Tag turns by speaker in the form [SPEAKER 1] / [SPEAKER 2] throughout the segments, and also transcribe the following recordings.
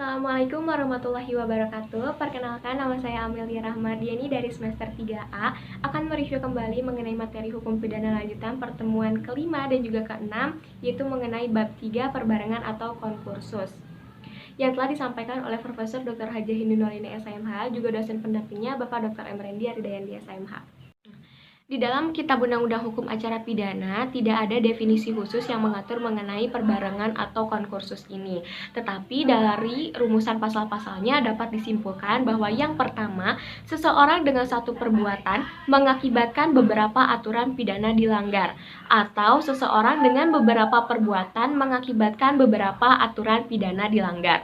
[SPEAKER 1] Assalamualaikum warahmatullahi wabarakatuh. Perkenalkan, nama saya Amelia Rahmadiani dari semester 3A. Akan mereview kembali mengenai materi hukum pidana lanjutan pertemuan kelima dan juga keenam, yaitu mengenai bab 3 perbarengan atau konkursus, yang telah disampaikan oleh Profesor Dr. Hajah Hindunolini SMH, juga dosen pendampingnya Bapak Dr. Emrendi Aridayandi SMH. Di dalam Kitab Undang-Undang Hukum Acara Pidana tidak ada definisi khusus yang mengatur mengenai perbarengan atau konkursus ini. Tetapi dari rumusan pasal-pasalnya dapat disimpulkan bahwa yang pertama, seseorang dengan satu perbuatan mengakibatkan beberapa aturan pidana dilanggar, atau seseorang dengan beberapa perbuatan mengakibatkan beberapa aturan pidana dilanggar.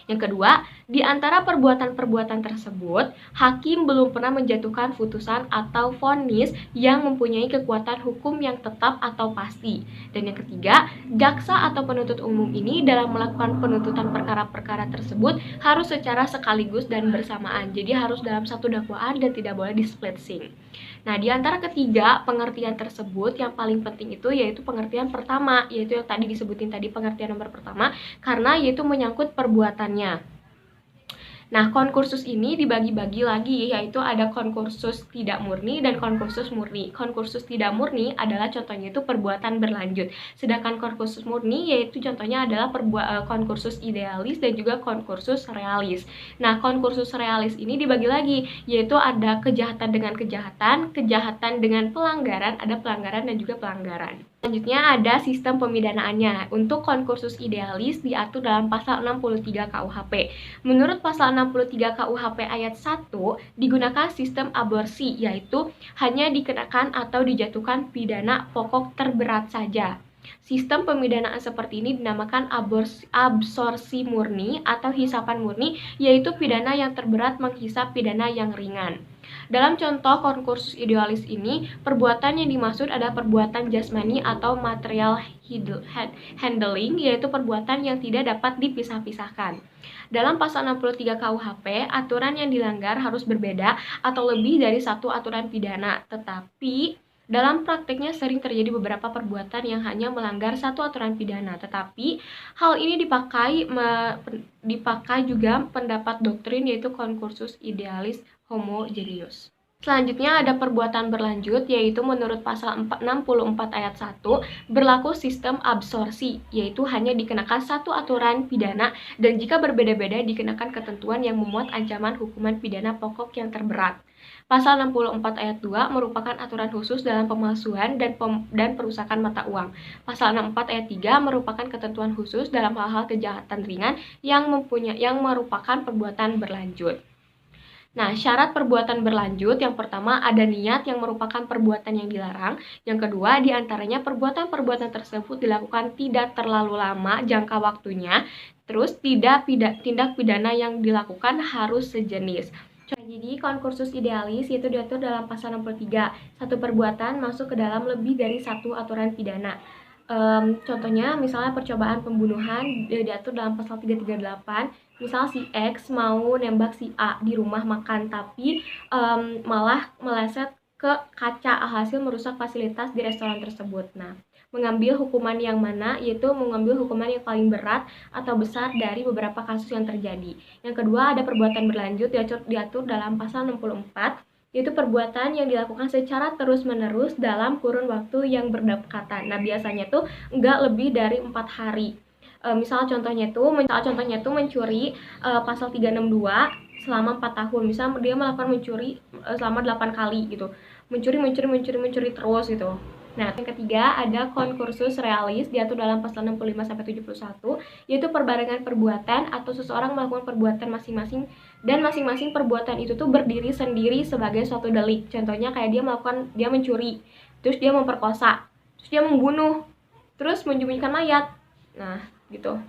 [SPEAKER 1] Yang kedua, di antara perbuatan-perbuatan tersebut, hakim belum pernah menjatuhkan putusan atau vonis yang mempunyai kekuatan hukum yang tetap atau pasti. Dan yang ketiga, jaksa atau penuntut umum ini dalam melakukan penuntutan perkara-perkara tersebut harus secara sekaligus dan bersamaan. Jadi harus dalam satu dakwaan dan tidak boleh di-splitsing. Nah, di antara ketiga pengertian tersebut yang paling penting itu yaitu pengertian pertama, yaitu yang tadi disebutin tadi, pengertian nomor pertama, karena yaitu menyangkut perbuatannya. Nah, konkursus ini dibagi-bagi lagi, yaitu ada konkursus tidak murni dan konkursus murni. Konkursus tidak murni adalah contohnya itu perbuatan berlanjut. Sedangkan konkursus murni yaitu contohnya adalah konkursus idealis dan juga konkursus realis. Nah, konkursus realis ini dibagi lagi, yaitu ada kejahatan dengan kejahatan, kejahatan dengan pelanggaran, ada pelanggaran dan juga pelanggaran. Selanjutnya ada sistem pemidanaannya. Untuk konkursus idealis diatur dalam pasal 63 KUHP. Menurut pasal 63 KUHP ayat 1 digunakan sistem aborsi, yaitu hanya dikenakan atau dijatuhkan pidana pokok terberat saja. Sistem pemidanaan seperti ini dinamakan absorsi murni atau hisapan murni, yaitu pidana yang terberat menghisap pidana yang ringan. Dalam contoh konkursus idealis ini, perbuatan yang dimaksud adalah perbuatan jasmani atau material handling, yaitu perbuatan yang tidak dapat dipisah-pisahkan. Dalam pasal 63 KUHP, aturan yang dilanggar harus berbeda atau lebih dari satu aturan pidana, tetapi dalam praktiknya sering terjadi beberapa perbuatan yang hanya melanggar satu aturan pidana, tetapi hal ini dipakai juga pendapat doktrin yaitu konkursus idealis homogeneus. Selanjutnya ada perbuatan berlanjut, yaitu menurut pasal 64 ayat 1 berlaku sistem absorsi, yaitu hanya dikenakan satu aturan pidana dan jika berbeda-beda dikenakan ketentuan yang memuat ancaman hukuman pidana pokok yang terberat. Pasal 64 ayat 2 merupakan aturan khusus dalam pemalsuan dan perusakan mata uang. Pasal 64 ayat 3 merupakan ketentuan khusus dalam hal-hal kejahatan ringan yang merupakan perbuatan berlanjut. Nah, syarat perbuatan berlanjut yang pertama ada niat yang merupakan perbuatan yang dilarang. Yang kedua, diantaranya perbuatan-perbuatan tersebut dilakukan tidak terlalu lama jangka waktunya. Terus, tindak pidana yang dilakukan harus sejenis. Jadi, konkursus idealis itu diatur dalam pasal 63. Satu perbuatan masuk ke dalam lebih dari satu aturan pidana. Contohnya, misalnya percobaan pembunuhan diatur dalam pasal 338. Misal si X mau nembak si A di rumah makan, tapi malah meleset ke kaca, alhasil merusak fasilitas di restoran tersebut. Nah, mengambil hukuman yang mana, yaitu mengambil hukuman yang paling berat atau besar dari beberapa kasus yang terjadi. Yang kedua, ada perbuatan berlanjut diatur dalam pasal 64, yaitu perbuatan yang dilakukan secara terus-menerus dalam kurun waktu yang berdekatan. Nah, biasanya tuh enggak lebih dari 4 hari. Misal contohnya tuh mencuri, pasal 362 selama 4 tahun. Misal dia melakukan mencuri selama 8 kali gitu. Mencuri terus gitu. Nah, yang ketiga ada konkursus realis diatur dalam pasal 65 sampai 71, yaitu perbarengan perbuatan atau seseorang melakukan perbuatan masing-masing dan masing-masing perbuatan itu tuh berdiri sendiri sebagai suatu delik. Contohnya kayak dia mencuri, terus dia memperkosa, terus dia membunuh, terus menyembunyikan mayat. Nah, gitu.